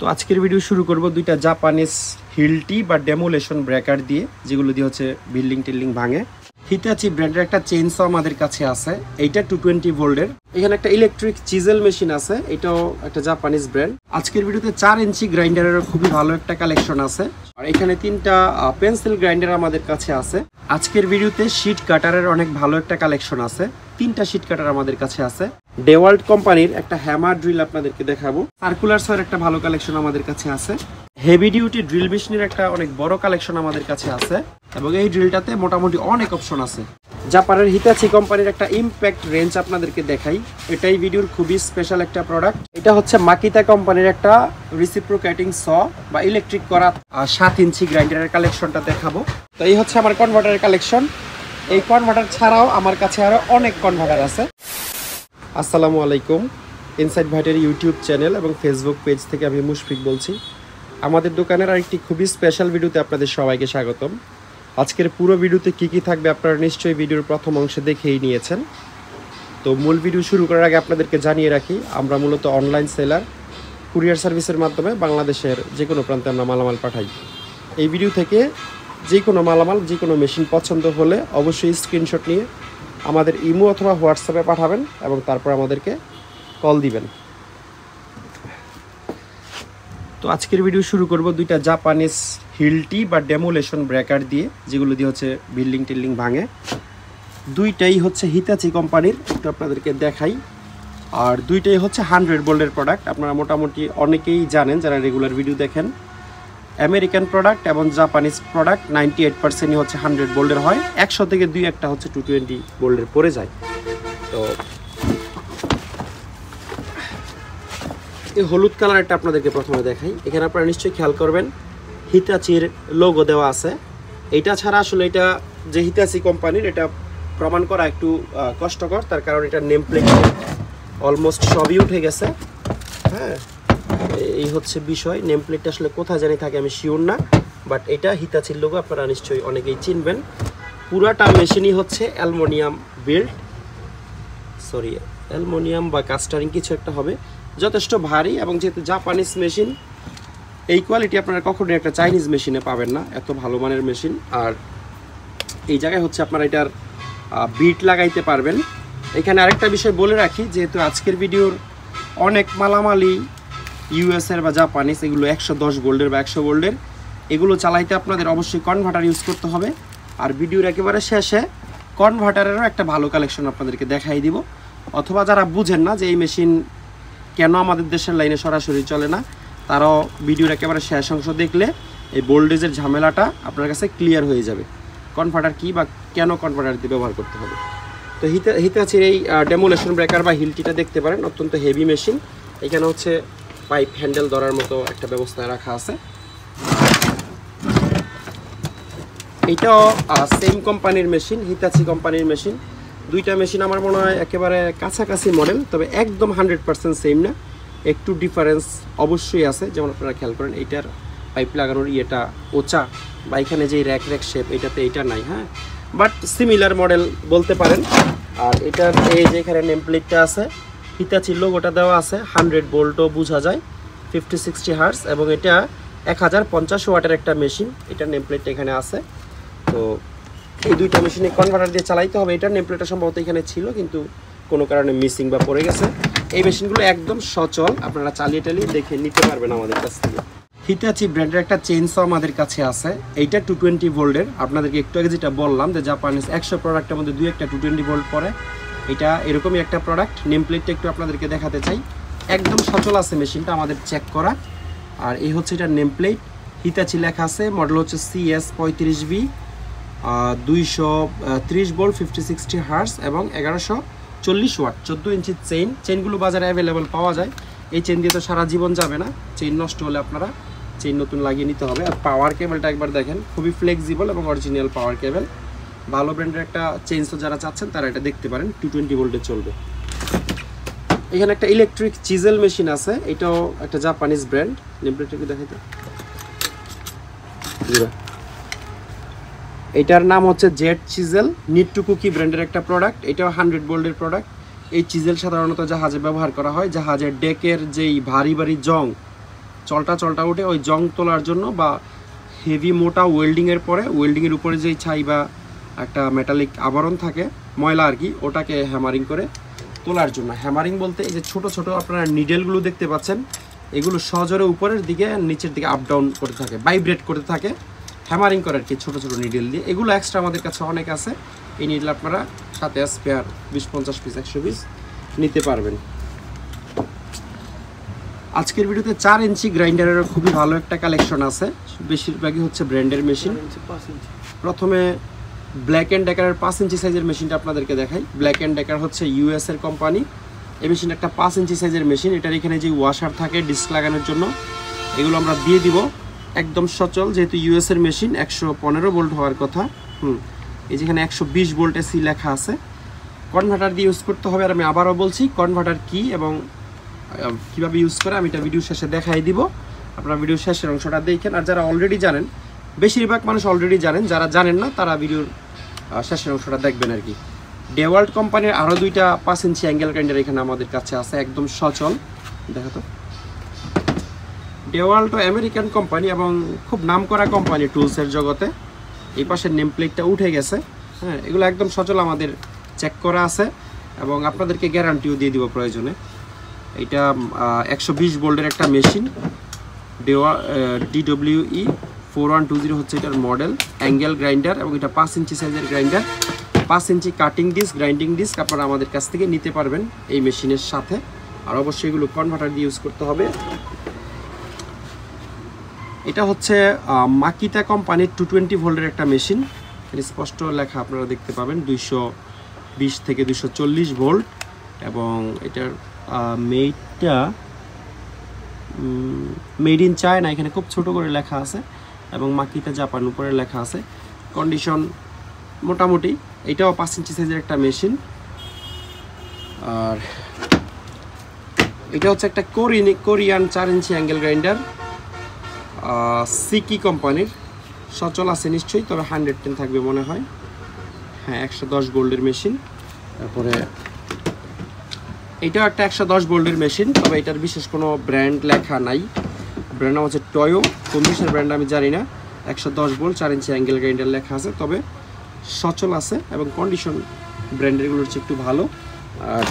তো আজকের ভিডিও শুরু করব দুইটা জাপানিজ হিলটি বা ডেমোলেশন ব্রেকার দিয়ে, যেগুলো দিয়ে হচ্ছে বিল্ডিং টিল্ডিং ভাঙে। হিতাচি ব্র্যান্ডের একটা চেইনস আমাদের কাছে আছে, এইটা 220 ভোল্টের। এখানে একটা ইলেকট্রিক চিজেল মেশিন আছে, এটাও একটা জাপানিজ ব্র্যান্ড। আজকের ভিডিওতে 4 ইঞ্চি গ্রাইন্ডারের খুবই ভালো একটা কালেকশন আছে, আর এখানে 3টা পেন্সিল গ্রাইন্ডার আমাদের কাছে আছে। আজকের ভিডিওতে শীট কাটারের অনেক ভালো একটা কালেকশন আছে, 3টা শীট কাটার আমাদের কাছে আছে। ডেওয়াল্ট কোম্পানির একটা হ্যামার ড্রিল আপনাদেরকে দেখাবো। সার্কুলার সয়ের একটা ভালো কালেকশন আমাদের কাছে আছে। হেভি ডিউটি ড্রিল মেশিনের একটা অনেক বড় কালেকশন আমাদের কাছে আছে, এবং এই ড্রিলটাতে মোটামুটি অনেক অপশন আছে। জাপানের হিতাচি কোম্পানির একটা ইম্প্যাক্ট রেঞ্জ আপনাদেরকে দেখাই, এটাই ভিডিওর খুবই স্পেশাল একটা প্রোডাক্ট। এটা হচ্ছে মাকিতা কোম্পানির একটা রিসিপ্রোকেটিং স বা ইলেকট্রিক করা 7 ইঞ্চি গ্রাইন্ডারের কালেকশনটা দেখাবো। তো এই হচ্ছে আমার কনভার্টারের কালেকশন। এই কনভার্টার ছাড়াও আমার কাছে আরো অনেক কনভার্টার আছে। আসসালামু আলাইকুম, ইনসাইড ভাইটের ইউটিউব চ্যানেল এবং ফেসবুক পেজ থেকে আমি মুশফিক বলছি। আমাদের দোকানের আরেকটি খুবই স্পেশাল ভিডিওতে আপনাদের সবাইকে স্বাগতম। আজকের পুরো ভিডিওতে কি থাকবে আপনারা নিশ্চয়ই ভিডিওর প্রথম অংশে দেখেই নিয়েছেন। তো মূল ভিডিও শুরু করার আগে আপনাদেরকে জানিয়ে রাখি, আমরা মূলত অনলাইন সেলার, কুরিয়ার সার্ভিসের মাধ্যমে বাংলাদেশের যে কোনো প্রান্তে আমরা মালামাল পাঠাই। এই ভিডিও থেকে যে কোনো মালামাল, যে কোনো মেশিন পছন্দ হলে অবশ্যই স্ক্রিনশট নিয়ে আমাদের ইমো অথবা হোয়াটসঅ্যাপে পাঠাবেন এবং তারপর আমাদেরকে কল দিবেন। তো আজকের ভিডিও শুরু করব দুইটা জাপানিজ হিলটি বা ডেমোলেশন ব্রেকার দিয়ে, যেগুলো দিয়ে হচ্ছে বিল্ডিং টিল্ডিং ভাঙে। দুইটাই হচ্ছে হিতাচি কোম্পানির, একটু আপনাদেরকে দেখাই। আর দুইটাই হচ্ছে 100 ভোল্টের প্রোডাক্ট। আপনারা মোটামুটি অনেকেই জানেন যারা রেগুলার ভিডিও দেখেন। আমেরিকান প্রোডাক্ট এবং জাপানিজ প্রোডাক্ট 98%ই হচ্ছে 100 ভোল্টের হয়, 100 থেকে 2-1টা হচ্ছে 220 ভোল্টের পড়ে যায়। তো এই হলুদ কালারটা আপনাদেরকে প্রথমে দেখাই। এখানে আপনারা নিশ্চয়ই খেয়াল করবেন হিতাচির লোগো দেওয়া আছে। এইটা ছাড়া আসলে এটা যে হিতাচি কোম্পানির, এটা প্রমাণ করা একটু কষ্টকর, তার কারণ এটা নেম প্লেট অলমোস্ট সবই উঠে গেছে। হ্যাঁ, এই হচ্ছে বিষয়। নেম প্লেটটা আসলে কোথায় জানি থাকে আমি শিওর না, বাট এটা হিতাচির লোগো, আপনারা নিশ্চয়ই অনেকেই চিনবেন। পুরাটা মেশিনই হচ্ছে অ্যালুমিনিয়াম বিল্ড, অ্যালুমিনিয়াম বা কাস্টারিং কিছু একটা হবে, যথেষ্ট ভারী। এবং যেহেতু জাপানিজ মেশিন, এই কোয়ালিটি আপনারা কখনোই একটা চাইনিজ মেশিনে পাবেন না, এত ভালো মানের মেশিন। আর এই জায়গায় হচ্ছে আপনারা এটার বিট লাগাইতে পারবেন। এখানে আরেকটা বিষয় বলে রাখি, যেহেতু আজকের ভিডিওর অনেক মালামালি ইউএসের বা জাপানিজ, এগুলো 110 ভোল্টের বা 100 ভোল্টের, এগুলো চালাইতে আপনাদের অবশ্যই কনভার্টার ইউজ করতে হবে। আর ভিডিওর একেবারে শেষে কনভার্টারেরও একটা ভালো কালেকশন আপনাদেরকে দেখাই দিব। অথবা যারা বুঝেন না যে এই মেশিন কেন আমাদের দেশের লাইনে সরাসরি চলে না, তারাও ভিডিওর একেবারে শেষ অংশ দেখলে এই ভোল্টেজের ঝামেলাটা আপনার কাছে ক্লিয়ার হয়ে যাবে, কনভার্টার কী বা কেন কনভার্টার দিয়ে ব্যবহার করতে হবে। তো হিতাচির এই ডেমোলেশন ব্রেকার বা হিলটিটা দেখতে পারেন, অত্যন্ত হেভি মেশিন। এখানে হচ্ছে পাইপ হ্যান্ডেল ধরার মতো একটা ব্যবস্থায় রাখা আছে। এইটাও সেম কোম্পানির মেশিন, হিতাচি কোম্পানির মেশিন। দুইটা মেশিন আমার মনে হয় একেবারে কাছাকাছি মডেল, তবে একদম 100% সেম না, একটু ডিফারেন্স অবশ্যই আছে। যেমন আপনারা খেয়াল করেন এইটার পাইপ লাগানোর ইয়েটা ওচা, বা এখানে যে র্যাক শেপ, এটাতে এইটা নাই। হ্যাঁ, বাট সিমিলার মডেল বলতে পারেন। আর এটার এই যে এখানে নেম প্লেটটা আছে, হিতাচির লোগোটা দেওয়া আছে, 100 ভোল্টও বোঝা যায়, 50-60 হার্টজ, এবং এটা 1050 ওয়াটের একটা মেশিন। এটার নেম প্লেটটা এখানে আছে। তো এই দুইটা মেশিনে কনভার্টার দিয়ে চালাইতে হবে। এটার নেম প্লেটটা সম্ভবত এখানে ছিল, কিন্তু কোনো কারণে মিসিং বা পড়ে গেছে। এই মেশিনগুলো একদম সচল, আপনারা চালিয়ে টালিয়ে দেখে নিতে পারবেন আমাদের কাছ থেকে। হিতাচি ব্র্যান্ডের একটা চেইনস আমাদের কাছে আছে, এইটা 220 ভোল্টের। আপনাদেরকে একটু আগে যেটা বললাম যে জাপানিজ 100 প্রোডাক্টের মধ্যে 2-1টা 220 ভোল্ট পড়ে, এটা এরকমই একটা প্রোডাক্ট। নেম প্লেটটা একটু আপনাদেরকে দেখাতে চাই, একদম সচল আছে মেশিনটা, আমাদের চেক করা। আর এই হচ্ছে এটার নেম প্লেট, হিতাচি লেখা আছে, মডেল হচ্ছে CS35B, 230 ভোল্ট, 50-60 হার্টজ এবং 1140 ওয়াট, 14 ইঞ্চির চেইনগুলো বাজারে অ্যাভেলেবেল পাওয়া যায়। এই চেইন দিয়ে তো সারা জীবন যাবে না, চেইন নষ্ট হলে আপনারা চেইন নতুন লাগিয়ে নিতে হবে। আর পাওয়ার কেবলটা একবার দেখেন, খুবই ফ্লেক্সিবল এবং অরিজিনাল পাওয়ার কেবল। ভালো ব্র্যান্ডের একটা চেইনসও যারা চাচ্ছেন তারা এটা দেখতে পারেন, 220 ভোল্টে চলবে। এখানে একটা ইলেকট্রিক চিজেল মেশিন আছে, এটাও একটা জাপানিজ ব্র্যান্ড। নেমপ্লেটটাকে দেখাইতে, এটার নাম হচ্ছে jet chisel, need to Koki ব্র্যান্ডের একটা প্রোডাক্ট। এটাও 100 ভোল্টের প্রোডাক্ট। এই চিজেল সাধারণত জাহাজে ব্যবহার করা হয়, জাহাজের ডেকের যেই ভারী ভারী জং, চলটা উঠে ওই জং তোলার জন্য বা হেভি মোটা ওয়েল্ডিংয়ের পরে ওয়েল্ডিংয়ের উপরে যেই ছাই বা একটা মেটালিক আবরণ থাকে ময়লা আর কি, ওটাকে হ্যামারিং করে তোলার জন্য। হ্যামারিং বলতে এই যে ছোট ছোট আপনারা নিডেলগুলো দেখতে পাচ্ছেন, এগুলো সজোরে উপরের দিকে নিচের দিকে আপ ডাউন করতে থাকে, ভাইব্রেট করতে থাকে, হ্যামারিং করে আর কি ছোটো ছোটো নিডেল দিয়ে। এগুলো এক্সট্রা আমাদের কাছে অনেক আছে। এই নিডেল আপনারা সাথে স্পেয়ার 20-50 পিস 100 পিস নিতে পারবেন। আজকের ভিডিওতে 4 ইঞ্চি গ্রাইন্ডারেরও খুবই ভালো একটা কালেকশন আছে, বেশিরভাগই হচ্ছে ব্র্যান্ডের মেশিন। প্রথমে ব্ল্যাক অ্যান্ড ডেকারের 5 ইঞ্চি সাইজের মেশিনটা আপনাদেরকে দেখাই। ব্ল্যাক অ্যান্ড ডেকার হচ্ছে ইউএস এর কোম্পানি। এই মেশিন একটা 5 ইঞ্চি সাইজের মেশিন। এটার এখানে যে ওয়াশার থাকে ডিস্ক লাগানোর জন্য, এগুলো আমরা দিয়ে দিব। একদম সচল, যেহেতু ইউএস এর মেশিন 115 ভোল্ট হওয়ার কথা। এই যেখানে 120 ভোল্ট এসি লেখা আছে। কনভার্টার দিয়ে ইউজ করতে হবে। আর আমি আবারও বলছি কনভার্টার কি এবং কীভাবে ইউজ করে আমি এটা ভিডিও শেষে দেখাই দিব। আপনারা ভিডিও শেষের অংশটা দেখেন। আর যারা অলরেডি জানেন, বেশিরভাগ মানুষ অলরেডি জানেন, যারা জানেন না তারা ভিডিওর শেষের অংশটা দেখবেন আর কি। ডেওয়াল্ট কোম্পানির আরও 2টা 5 ইঞ্চি অ্যাঙ্গেল গ্রাইন্ডার এখানে আমাদের কাছে আছে, একদম সচল। দেখো তো, ডেওয়াল্ট আমেরিকান কোম্পানি এবং খুব নামকরা কোম্পানি টুলসের জগতে। এই পাশের নেম প্লেটটা উঠে গেছে। হ্যাঁ, এগুলো একদম সচল, আমাদের চেক করা আছে এবং আপনাদেরকে গ্যারান্টিও দিয়ে দিব প্রয়োজনে। এটা 120 ভোল্টের একটা মেশিন, DWE 4120 হচ্ছে এটার মডেল। অ্যাঙ্গেল গ্রাইন্ডার এবং এটা 5 ইঞ্চি সাইজের গ্রাইন্ডার। 5 ইঞ্চি কাটিং ডিস্ক, গ্রাইন্ডিং ডিস্ক আপনারা আমাদের কাছ থেকে নিতে পারবেন এই মেশিনের সাথে। আর অবশ্যই এগুলো কনভার্টার দিয়ে ইউজ করতে হবে। এটা হচ্ছে মাকিতা কোম্পানির 220 ভোল্টের একটা মেশিন। এর স্পষ্ট লেখা আপনারা দেখতে পাবেন 220 থেকে 240 ভোল্ট। এবং এটার মেডটা মেড ইন চায়না, এখানে খুব ছোট করে লেখা আছে। এবং মাকিতা জাপান উপরে লেখা আছে। কন্ডিশন মোটামুটি। এটাও 5 ইঞ্চি সাইজের একটা মেশিন। আর এটা হচ্ছে একটা কোরিয়ান 4 ইঞ্চি অ্যাঙ্গেল গ্রাইন্ডার, সিকি কোম্পানির। সচল আছে নিশ্চয়ই, তবে 110 থাকবে মনে হয়। হ্যাঁ, 110 ভোল্টের মেশিন। তারপরে এটাও একটা 110 ভোল্টের মেশিন, তবে এটার বিশেষ কোনো ব্র্যান্ড লেখা নাই। ব্র্যান্ড নাম হচ্ছে টয়ো, কোন দেশের ব্র্যান্ড আমি জানি না। 110 ভোল্ট 4 ইঞ্চি অ্যাঙ্গেল গ্রাইন্ডার লেখা আছে, তবে সচল আছে এবং কন্ডিশন ব্র্যান্ডেরগুলোর হচ্ছে একটু ভালো। আর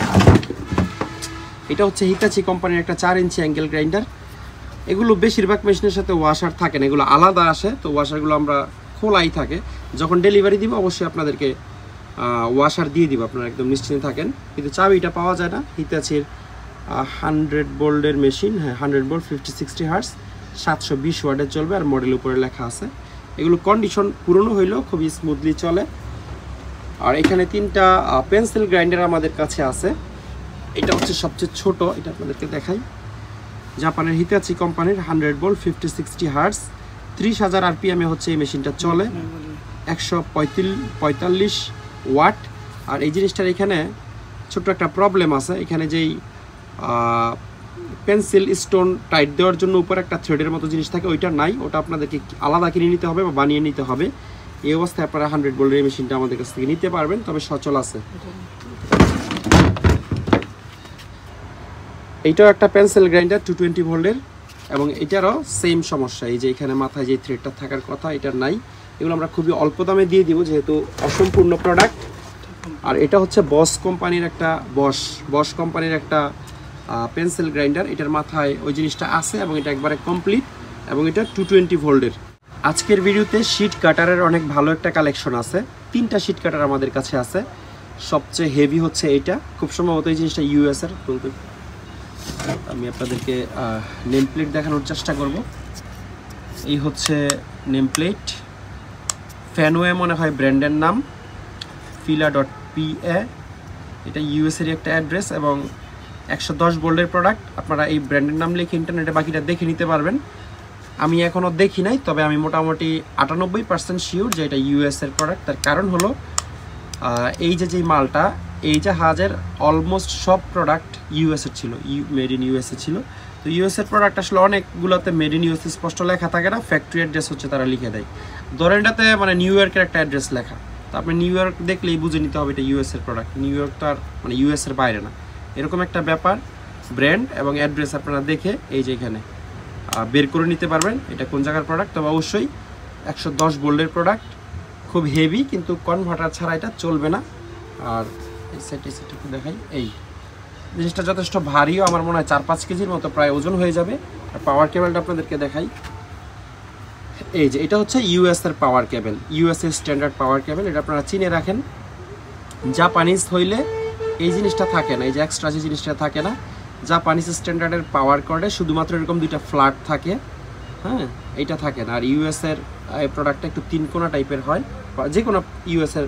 এটা হচ্ছে হিতাচি কোম্পানির একটা 4 ইঞ্চি অ্যাঙ্গেল গ্রাইন্ডার। এগুলো বেশিরভাগ মেশিনের সাথে ওয়াশার থাকে না, এগুলো আলাদা আসে। তো ওয়াশারগুলো আমরা খোলাই থাকে, যখন ডেলিভারি দিব অবশ্যই আপনাদেরকে ওয়াশার দিয়ে দিব, আপনারা একদম নিশ্চিন্ত থাকেন। কিন্তু চাবিটা পাওয়া যায় না। হিতাচির 100 ভোল্টের মেশিন। হ্যাঁ, 100 ভোল্ট 50-60 হার্টজ, 720 ওয়াটের চলবে। আর মডেল উপরে লেখা আছে। এগুলো কন্ডিশন পুরনো হইলেও খুবই স্মুথলি চলে। আর এখানে 3টা পেন্সিল গ্রাইন্ডার আমাদের কাছে আছে। এটা হচ্ছে সবচেয়ে ছোট, এটা আপনাদেরকে দেখাই। জাপানের হিতাচি কোম্পানির 100 ভোল্ট 50-60 হার্টজ, 30,000 আরপিএমে হচ্ছে এই মেশিনটা চলে, 145 ওয়াট। আর এই জিনিসটার এখানে ছোট্ট একটা প্রবলেম আছে। এখানে যেই পেন্সিল স্টোন টাইট দেওয়ার জন্য উপর একটা থ্রেডের মতো জিনিস থাকে, ওইটা নাই। ওটা আপনাদেরকে আলাদা কিনে নিতে হবে বা বানিয়ে নিতে হবে। এই অবস্থায় আপনারা 100 ভোল্টের মেশিনটা আমাদের কাছ থেকে নিতে পারবেন, তবে সচল আছে। এইটাও একটা পেন্সিল গ্রাইন্ডার 220 ভোল্টের এবং এটারও সেম সমস্যা। এই যে এখানে মাথায় যে থ্রেডটা থাকার কথা, এটা নাই। এগুলো আমরা খুবই অল্প দামে দিয়ে দিব, যেহেতু অসম্পূর্ণ প্রোডাক্ট। আর এটা হচ্ছে বস কোম্পানির একটা পেন্সিল গ্রাইন্ডার। এটার মাথায় ওই জিনিসটা আছে এবং এটা একবারে কমপ্লিট এবং এটা 220 ভোল্টের। আজকের ভিডিওতে শিট কাটারের অনেক ভালো একটা কালেকশন আছে। 3টা শিট কাটার আমাদের কাছে আছে। সবচেয়ে হেভি হচ্ছে এইটা, খুব সম্ভবত এই জিনিসটা ইউএস এর। আমি আপনাদেরকে নেম প্লেট দেখানোর চেষ্টা করব। এই হচ্ছে নেম প্লেট। ফ্যানওয়ে মনে হয় ব্র্যান্ডের নাম, fila.pa। এটা ইউএসের একটা অ্যাড্রেস এবং 110 ভোল্টের প্রোডাক্ট। আপনারা এই ব্র্যান্ডের নাম লিখে ইন্টারনেটে বাকিটা দেখে নিতে পারবেন। আমি এখনও দেখি নাই, তবে আমি মোটামুটি 98% শিওর যে এটা ইউএসের প্রোডাক্ট। তার কারণ হলো এই যে মালটা, এই জাহাজের অলমোস্ট সব প্রোডাক্ট ইউএসের ছিল, মেড ইন ইউএসএ ছিল। তো ইউএসের প্রোডাক্ট আসলে অনেকগুলোতে মেড ইন ইউএসএ স্পষ্ট লেখা থাকে না, ফ্যাক্টরি অ্যাড্রেস হচ্ছে তারা লিখে দেয়। ধরেনটাতে মানে নিউ ইয়র্কের একটা অ্যাড্রেস লেখা, তো আপনি নিউ ইয়র্ক দেখলেই বুঝে নিতে হবে এটা ইউএসের প্রোডাক্ট। নিউ ইয়র্ক তো আর মানে ইউএসের বাইরে না, এরকম একটা ব্যাপার। ব্র্যান্ড এবং অ্যাড্রেস আপনারা দেখে এই যে এখানে বের করে নিতে পারবেন এটা কোন জায়গার প্রোডাক্ট। তবে অবশ্যই 110 ভোল্টের প্রোডাক্ট, খুব হেভি, কিন্তু কনভার্টার ছাড়া এটা চলবে না। আর এই সাইডে একটু দেখাই, এই জিনিসটা যথেষ্ট ভারীও, আমার মনে হয় 4-5 কেজির মতো প্রায় ওজন হয়ে যাবে। আর পাওয়ার কেবলটা আপনাদেরকে দেখাই, এই যে এটা হচ্ছে ইউএস এর পাওয়ার কেবল, ইউএস এর স্ট্যান্ডার্ড পাওয়ার কেবল। এটা আপনারা চিনে রাখেন, জাপানিজ হইলে এই জিনিসটা থাকে না, এই যে এক্সট্রা যে জিনিসটা থাকে না। জাপানিজ স্ট্যান্ডার্ডের পাওয়ার কর্ডে শুধুমাত্র এরকম দুইটা ফ্ল্যাট থাকে, হ্যাঁ, এইটা থাকে না। আর ইউএস এর এই প্রোডাক্টটা একটু তিন কোনা টাইপের হয়, যে কোনো ইউএস এর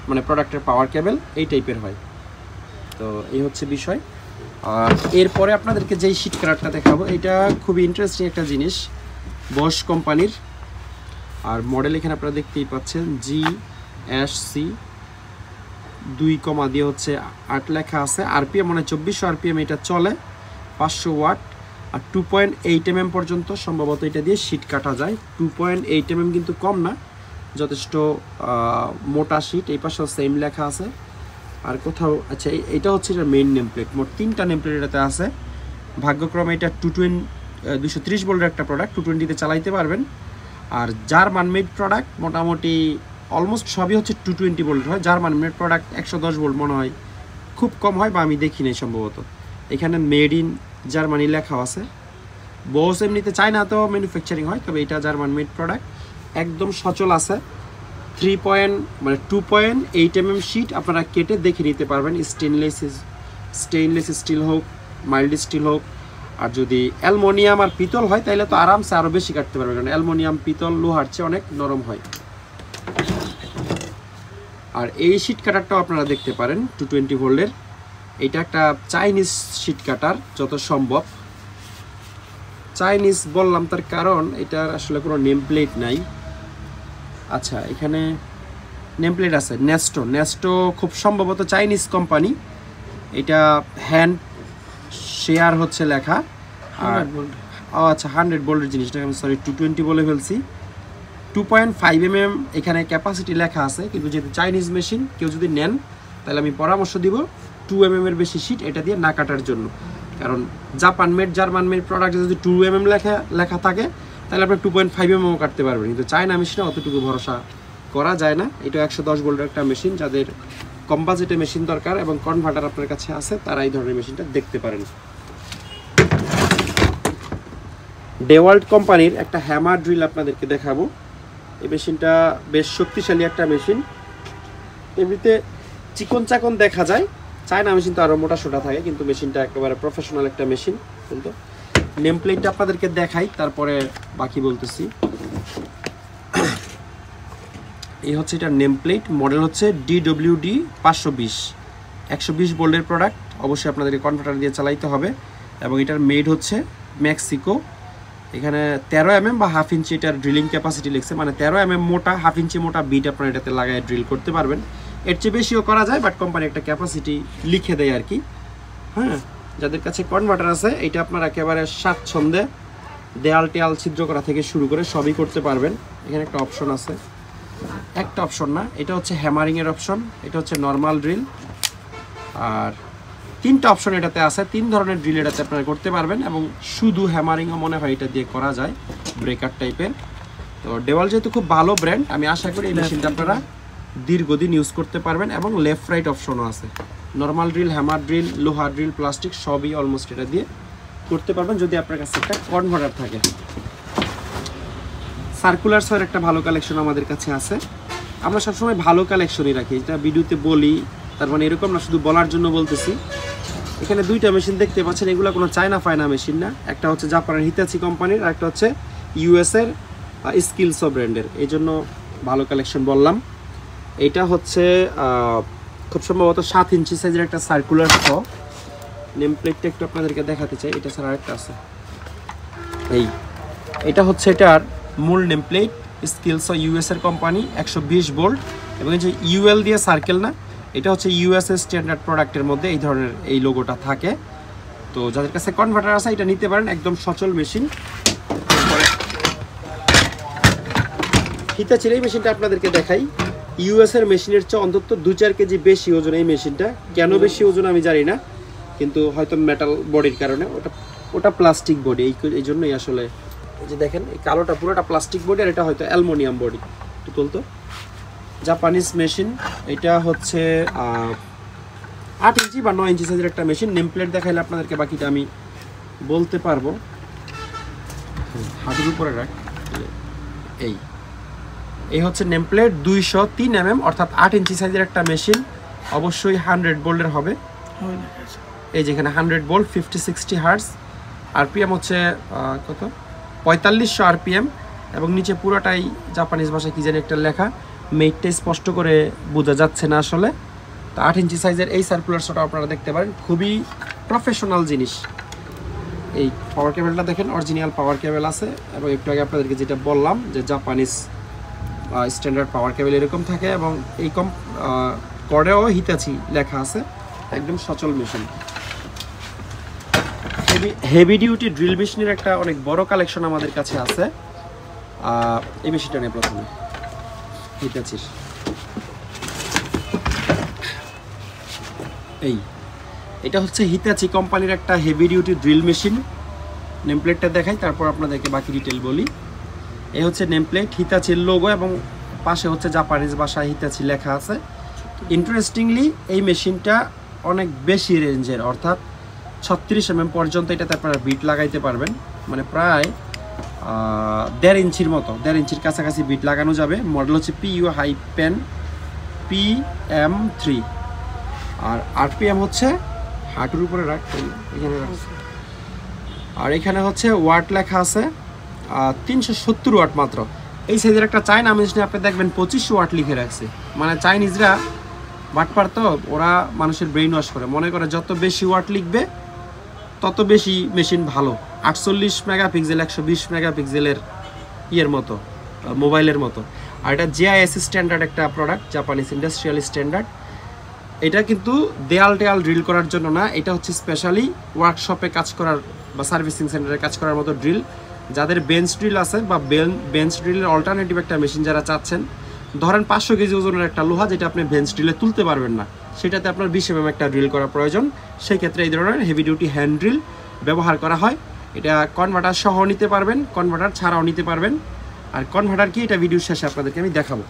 মানে প্রোডাক্টের পাওয়ার কেবল এই টাইপের হয়। তো এই হচ্ছে বিষয়। আর এরপরে আপনাদেরকে যেই শীট কাটারটা দেখাবো, এটা খুবই ইন্টারেস্টিং একটা জিনিস, বস কোম্পানির। আর মডেল এখানে আপনারা দেখতেই পাচ্ছেন GSC 2 দিয়ে হচ্ছে 8 লেখা আছে। আরপিএম মানে 2400 আরপিএম এটা চলে, 500 ওয়াট। আর 2.8 mm পর্যন্ত সম্ভবত এটা দিয়ে শীট কাটা যায়। 2.8 mm কিন্তু কম না, যথেষ্ট মোটা শীট। এই পাশেও সেম লেখা আছে। আর কোথাও আচ্ছা, এটা হচ্ছে এটা মেইন নেম প্লেট, মোট 3টা নেম প্লেট এটাতে আছে। ভাগ্যক্রমে এটা 230 ভোল্টের একটা প্রোডাক্ট, 220-তে চালাইতে পারবেন। আর জার্মান মেড প্রোডাক্ট মোটামুটি অলমোস্ট সবই হচ্ছে 220 ভোল্ট হয়। জার্মান মেড প্রোডাক্ট 110 ভোল্ট মনে হয় খুব কম হয়, বা আমি দেখি নাই সম্ভবত। এখানে মেড ইন জার্মানি লেখা আছে। বস এমনিতে চায়না তো ম্যানুফ্যাকচারিং হয়, তবে এটা জার্মান মেড প্রোডাক্ট, একদম সচল আছে। 2.8 mm শীট আপনারা কেটে দেখে নিতে পারবেন। স্টেইনলেস স্টিল হোক, মাইল্ড স্টিল হোক। আর যদি অ্যালুমিনিয়াম আর পিতল হয় তাহলে তো আরামসে আরও বেশি কাটতে পারবেন, কারণ অ্যালুমিনিয়াম পিতল লোহার চেয়ে অনেক নরম হয়। আর এই শীট কাটারটাও আপনারা দেখতে পারেন 220 ভোল্টের। এটা একটা চাইনিজ শীট কাটার যত সম্ভব। চাইনিজ বললাম তার কারণ এটার আসলে কোনো নেম প্লেট নাই। আচ্ছা, এখানে নেম প্লেট আছে নেস্টো খুব সম্ভবত চাইনিজ কোম্পানি। এটা হ্যান্ড শেয়ার হচ্ছে লেখা। আর আচ্ছা, 100 ভোল্টের জিনিসটা আমি সরি 220 বলে ফেলছি। 2.5 mm এখানে ক্যাপাসিটি লেখা আছে, কিন্তু যেহেতু চাইনিজ মেশিন কেউ যদি নেন তাহলে আমি পরামর্শ দিব 2 mm এর বেশি শীট এটা দিয়ে না কাটার জন্য। কারণ জার্মান মেড প্রোডাক্টে যদি 2 mm লেখা থাকে তাহলে আপনি 2.5 mm কাটতে পারবেন, কিন্তু চায়না মেশিনে অতটুকু ভরসা করা যায় না। এটা 110 ভোল্টের একটা মেশিন, যাদের কম বাজেটে মেশিন দরকার এবং কনভার্টার আপনার কাছে আছে তারা এই ধরনের মেশিনটা দেখতে পারেন। ডেওয়াল্ট কোম্পানির একটা হ্যামার ড্রিল আপনাদেরকে দেখাবো। এই মেশিনটা বেশ শক্তিশালী একটা মেশিন, এমনিতে চিকন চাকন দেখা যায়। চায়না মেশিন তো আরও মোটা সোটা থাকে, কিন্তু মেশিনটা একেবারে প্রফেশনাল একটা মেশিন। কিন্তু নেম প্লেটটা আপনাদেরকে দেখাই, তারপরে বাকি বলতেছি। এই হচ্ছে এটার নেম প্লেট, মডেল হচ্ছে DWD 520, 120 ভোল্টের প্রোডাক্ট। অবশ্যই আপনাদেরকে কনভার্টার দিয়ে চালাইতে হবে। এবং এটার মেড হচ্ছে মেক্সিকো। এখানে 13 mm বা হাফ ইঞ্চি এটার ড্রিলিং ক্যাপাসিটি লিখছে, মানে 13 mm মোটা, হাফ ইঞ্চি মোটা বিট আপনারা এটাতে লাগায় ড্রিল করতে পারবেন। এর চেয়ে বেশিও করা যায়, বাট কোম্পানি একটা ক্যাপাসিটি লিখে দেয় আর কি। হ্যাঁ, যাদের কাছে কনভার্টার আছে এটা আপনারা একেবারে স্বাচ্ছন্দ্যে দেয়াল টেয়াল ছিদ্র করা থেকে শুরু করে সবই করতে পারবেন। এখানে একটা অপশন আছে, একটা অপশন না, এটা হচ্ছে হ্যামারিংয়ের অপশন, এটা হচ্ছে নর্মাল ড্রিল। আর 3টা অপশন এটাতে আছে, 3 ধরনের ড্রিল এটাতে আপনারা করতে পারবেন। এবং শুধু হ্যামারিংও মনে হয় এটা দিয়ে করা যায়, ব্রেকার টাইপের। তো ডেওয়াল যেহেতু খুব ভালো ব্র্যান্ড, আমি আশা করি এই মেশিনটা আপনারা দীর্ঘদিন ইউজ করতে পারবেন। এবং লেফট রাইট অপশনও আছে, নর্মাল ড্রিল, হ্যামার ড্রিল, লোহা ড্রিল, প্লাস্টিক সবই অলমোস্ট এটা দিয়ে করতে পারবেন যদি আপনার কাছে একটা কনভার্টার থাকে। সার্কুলার সয়ের একটা ভালো কালেকশন আমাদের কাছে আছে। আমরা সবসময় ভালো কালেকশনই রাখি, এটা ভিডিওতে বলি, তার মানে এরকম না শুধু বলার জন্য বলতেছি। এখানে 2টা মেশিন দেখতে পাচ্ছেন, এগুলো কোনো চায়না ফায়না মেশিন না। একটা হচ্ছে জাপানের হিতাচি কোম্পানির, আর একটা হচ্ছে ইউএস এর স্কিলসো ব্র্যান্ডের, এই জন্য ভালো কালেকশন বললাম। এটা হচ্ছে খুব সম্ভবত 7 ইঞ্চি সাইজের একটা সার্কুলার স। নেম প্লেটটা একটু আপনাদেরকে দেখাতে চাই, এটা ছাড়া আরেকটা আছে। এটা হচ্ছে এটার মূল নেম প্লেট, স্কিলসো ইউএস এর কোম্পানি, 120 ভোল্ট। এবং এই যে ইউএল দিয়ে সার্কেল না, এটা হচ্ছে ইউএস এর স্ট্যান্ডার্ড প্রোডাক্টের মধ্যে এই ধরনের এই লোগোটা থাকে। তো যাদের কাছে কনভার্টার আছে এটা নিতে পারেন, একদম সচল মেশিন। হিতাচির এই মেশিনটা আপনাদেরকে দেখাই, ইউএস এর মেশিনের চেয়ে অন্তত 2-4 কেজি বেশি ওজন এই মেশিনটা। কেন বেশি ওজন আমি জানি না, কিন্তু হয়তো মেটাল বডির কারণে। ওটা প্লাস্টিক বডি, এই জন্যই আসলে এই যে দেখেন এই কালোটা পুরোটা প্লাস্টিক বডি আর এটা হয়তো অ্যালুমিনিয়াম বডি। একটু তুলতো। জাপানিজ মেশিন, এটা হচ্ছে 8 ইঞ্চি বা 9 ইঞ্চি সাইজের একটা মেশিন। নেম প্লেট দেখাইলে আপনাদেরকে বাকিটা আমি বলতে পারবো। হাতের উপরে রাখ। এই হচ্ছে নেম প্লেট 203 mm, অর্থাৎ 8 ইঞ্চি সাইজের একটা মেশিন। অবশ্যই 100 ভোল্টের হবে। এই যেখানে 100 ভোল্ট 50-60 হার্টজ। আরপিএম হচ্ছে কত 4500 আরপিএম, এবং নিচে পুরোটাই জাপানিজ ভাষায় কি জানি একটা লেখা, মেটটা স্পষ্ট করে বোঝা যাচ্ছে না আসলে। তো 8 ইঞ্চি সাইজের এই সার্কুলার শট আপনারা দেখতে পারেন, খুবই প্রফেশনাল জিনিস। এই পাওয়ার কেবলটা দেখেন, অরিজিনাল পাওয়ার কেবল আছে, এবং একটু আগে আপনাদেরকে যেটা বললাম যে জাপানিজ স্ট্যান্ডার্ড পাওয়ার কেবল এরকম থাকে, এবং এই কর্ডেও হিতাচি লেখা আছে। একদম সচল মেশিন। হেভি ডিউটি ড্রিল মেশিনের একটা অনেক বড় কালেকশন আমাদের কাছে আছে। এই মেশিনটা নিয়ে প্রথমে হিতাচির এটা হচ্ছে হিতাচি কোম্পানির একটা হেভি ডিউটি ড্রিল মেশিন। নেমপ্লেটটা দেখাই, তারপর আপনাদেরকে বাকি ডিটেল বলি। এই হচ্ছে নেমপ্লেট, হিতাচির লোগো, এবং পাশে হচ্ছে জাপানিজ ভাষায় হিতাচি লেখা আছে। ইন্টারেস্টিংলি এই মেশিনটা অনেক বেশি রেঞ্জের, অর্থাৎ 36 mm পর্যন্ত এটাতে আপনারা বিট লাগাইতে পারবেন। মানে প্রায় 1.5 ইঞ্চির মতো, 1.5 ইঞ্চির কাছাকাছি বিট লাগানো যাবে। মডেল হচ্ছে PU-PM3, আর আরপিএম হচ্ছে হাঁটুর উপরে এখানে রাখছে। আর এখানে হচ্ছে ওয়াট লেখা আছে 370 ওয়াট মাত্র। এই সাইজের একটা চাইনা মেশিনে আপনি দেখবেন 25 ওয়াট লিখে রাখছে। মানে চাইনিজরা বাটপার, তো ওরা মানুষের ব্রেইন ওয়াশ করে, মনে করে যত বেশি ওয়াট লিখবে তত বেশি মেশিন ভালো। 48 মেগাপিক্সেল 120 মেগাপিক্সেলের ইয়ের মতো, মোবাইলের মতো। আর এটা JIS স্ট্যান্ডার্ড একটা প্রোডাক্ট, জাপানিজ ইন্ডাস্ট্রিয়াল স্ট্যান্ডার্ড। এটা কিন্তু দেয়াল টেয়াল ড্রিল করার জন্য না, এটা হচ্ছে স্পেশালি ওয়ার্কশপে কাজ করার বা সার্ভিসিং সেন্টারে কাজ করার মতো ড্রিল। যাদের বেঞ্চ ড্রিল আছে বা বেঞ্চ ড্রিলের অল্টারনেটিভ একটা মেশিন যারা চাচ্ছেন, ধরেন 500 কেজি ওজনের একটা লোহা যেটা আপনি বেঞ্চ ড্রিলে তুলতে পারবেন না, সেটাতে আপনার 20 mm একটা ড্রিল করা প্রয়োজন, সেই ক্ষেত্রে এই ধরনের হেভি ডিউটি হ্যান্ড ড্রিল ব্যবহার করা হয়। এটা কনভার্টার সহ নিতে পারবেন, কনভার্টার ছাড়াও নিতে পারবেন। আর কনভার্টার কি, এটা ভিডিওর শেষে আপনাদেরকে আমি দেখাবো।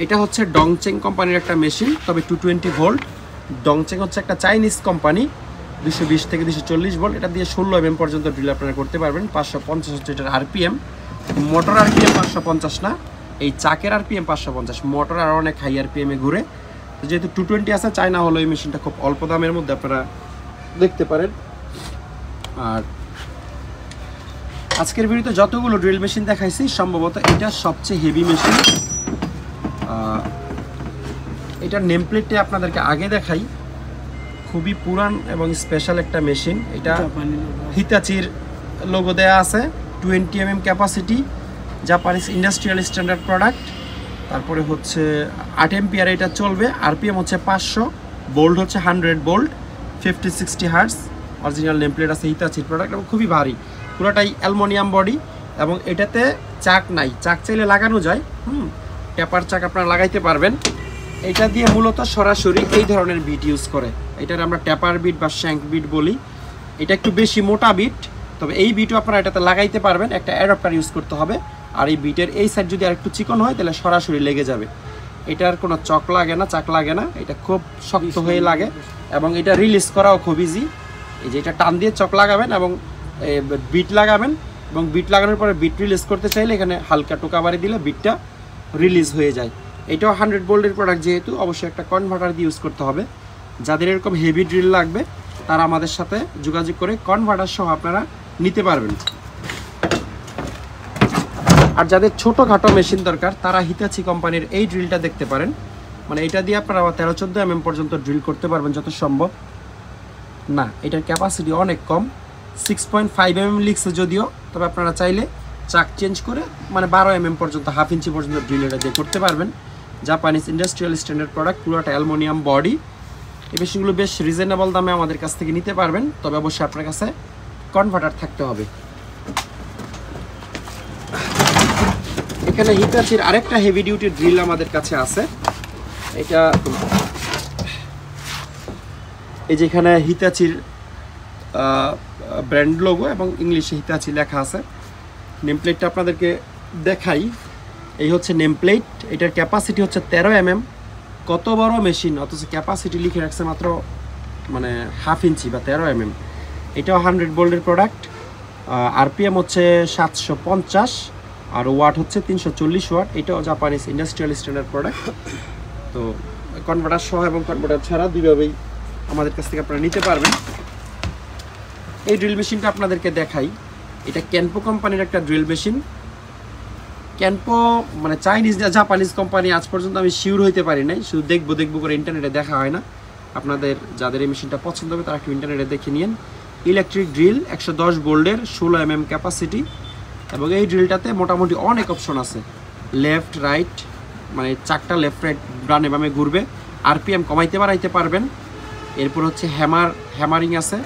এটা হচ্ছে ডংচেং কোম্পানির একটা মেশিন, তবে 220 ভোল্ট। ডংচেং হচ্ছে একটা চাইনিজ কোম্পানি, 220 থেকে 240 ভোল্ট। এটা দিয়ে 16 mm পর্যন্ত ড্রিল আপনারা করতে পারবেন। 550 হচ্ছে এটার আরপিএম। মোটর আরপিএম 550 না, এই চাকের আরপিএম 550। মোটর আর অনেক হাই আরপিএমে ঘুরে। তো যেহেতু 220 আছে, চায়না হলো এই মেশিনটা খুব অল্প দামের মধ্যে আপনারা দেখতে পারেন। আর আজকের ভিডিওতে যতগুলো ড্রিল মেশিন দেখাইছি, সম্ভবত এটা সবচেয়ে হেভি মেশিন। এটার নেম প্লেটটা আপনাদেরকে আগে দেখাই, খুবই পুরান এবং স্পেশাল একটা মেশিন। এটা হিতাচির লোগো দেয়া আছে, 20 mm capacity, Japanese industrial standard product. তারপরে হচ্ছে 8 এম্পিয়ার এটা চলবে। আরপিএম হচ্ছে 500, বোল্ট হচ্ছে 100 volt, 50-60 hertz. Original name plate আছে, হিতাচির প্রোডাক্ট, এবং খুবই ভারী, পুরোটাই অ্যালুমিনিয়াম বডি। এবং এটাতে চাক নাই, চাক চাইলে লাগানো যায়, ট্যাপার চাক আপনারা লাগাইতে পারবেন। এটা দিয়ে মূলত সরাসরি এই ধরনের বিট ইউজ করে, এটার আমরা ট্যাপার বিট বা শ্যাঙ্ক বিট বলি। এটা একটু বেশি মোটা বিট, তবে এই বিটও আপনারা এটাতে লাগাইতে পারবেন। একটা অ্যাডাপ্টার ইউজ করতে হবে, আর এই বিটের এই সাইড যদি আরেকটু চিকন হয় তাহলে সরাসরি লেগে যাবে। এটার কোনো চক লাগে না, চাক লাগে না, এটা খুব শক্ত হয়ে লাগে, এবং এটা রিলিজ করাও খুব ইজি। এই যে এটা টান দিয়ে চক লাগাবেন এবং বিট লাগাবেন, এবং বিট লাগানোর পরে বিট রিলিজ করতে চাইলে এখানে হালকা টোকা বাড়ি দিলে বিটটা রিলিজ হয়ে যায়। এটাও 100 ভোল্টের প্রোডাক্ট, যেহেতু অবশ্যই একটা কনভার্টার দিয়ে ইউজ করতে হবে। যাদের এরকম হেভি ড্রিল লাগবে তারা আমাদের সাথে যোগাযোগ করে কনভার্টার সহ আপনারা নিতে পারবেন। আর যাদের ছোটোখাটো মেশিন দরকার তারা হিতাচি কোম্পানির এই ড্রিলটা দেখতে পারেন। মানে এটা দিয়ে আপনারা 13-14 mm পর্যন্ত ড্রিল করতে পারবেন যত সম্ভব। না, এটার ক্যাপাসিটি অনেক কম, 6.5 mm লিখছে যদিও, তবে আপনারা চাইলে চাক চেঞ্জ করে মানে 12 mm পর্যন্ত, 1/2 ইঞ্চি পর্যন্ত ড্রিল এটা দিয়ে করতে পারবেন। জাপানিজ ইন্ডাস্ট্রিয়াল স্ট্যান্ডার্ড প্রোডাক্ট, পুরোটা অ্যালুমিনিয়াম বডি। এই মেশিনগুলো বেশ রিজনেবল দামে আমাদের কাছ থেকে নিতে পারবেন, তবে অবশ্যই আপনার কাছে কনভার্টার থাকতে হবে। এখানে হিতাচির আরেকটা হেভি ডিউটি ড্রিল আমাদের কাছে আছে। এটা এই যেখানে হিতাচির ব্র্যান্ড লোগো এবং ইংলিশে হিতাচি লেখা আছে। নেম প্লেটটা আপনাদেরকে দেখাই। এই হচ্ছে নেম প্লেট। এটার ক্যাপাসিটি হচ্ছে 13 mm। কত বড় মেশিন, অথচ ক্যাপাসিটি লিখে রাখছে মাত্র মানে 1/2 ইঞ্চি বা 13 mm। এটাও 100 ভোল্টের প্রোডাক্ট। আরপিএম হচ্ছে 750 আর ওয়াট হচ্ছে 340 ওয়াট। এটাও জাপানিজ ইন্ডাস্ট্রিয়াল স্ট্যান্ডার্ড প্রোডাক্ট। তো কনভার্টার সহ এবং কনভার্টার ছাড়া দুইভাবেই আমাদের কাছ থেকে আপনারা নিতে পারবেন। এই ড্রিল মেশিনটা আপনাদেরকে দেখাই। এটা ক্যানপো কোম্পানির একটা ড্রিল মেশিন। ক্যানপো মানে চাইনিজ না জাপানিজ কোম্পানি, আজ পর্যন্ত আমি শিওর হইতে পারি নাই, শুধু দেখবো করে ইন্টারনেটে দেখা হয় না। আপনাদের যাদের এই মেশিনটা পছন্দ হবে তারা একটু ইন্টারনেটে দেখে নিন। ইলেকট্রিক ড্রিল, 110 ভোল্টের, 16 mm ক্যাপাসিটি। এবং এই ড্রিলটাতে মোটামুটি অনেক অপশন আছে, লেফট রাইট, মানে চারটা লেফট রাইট ডানে বামে ঘুরবে। আরপিএম কমাইতে বাড়াইতে পারবেন। এরপর হচ্ছে হ্যামারিং আছে,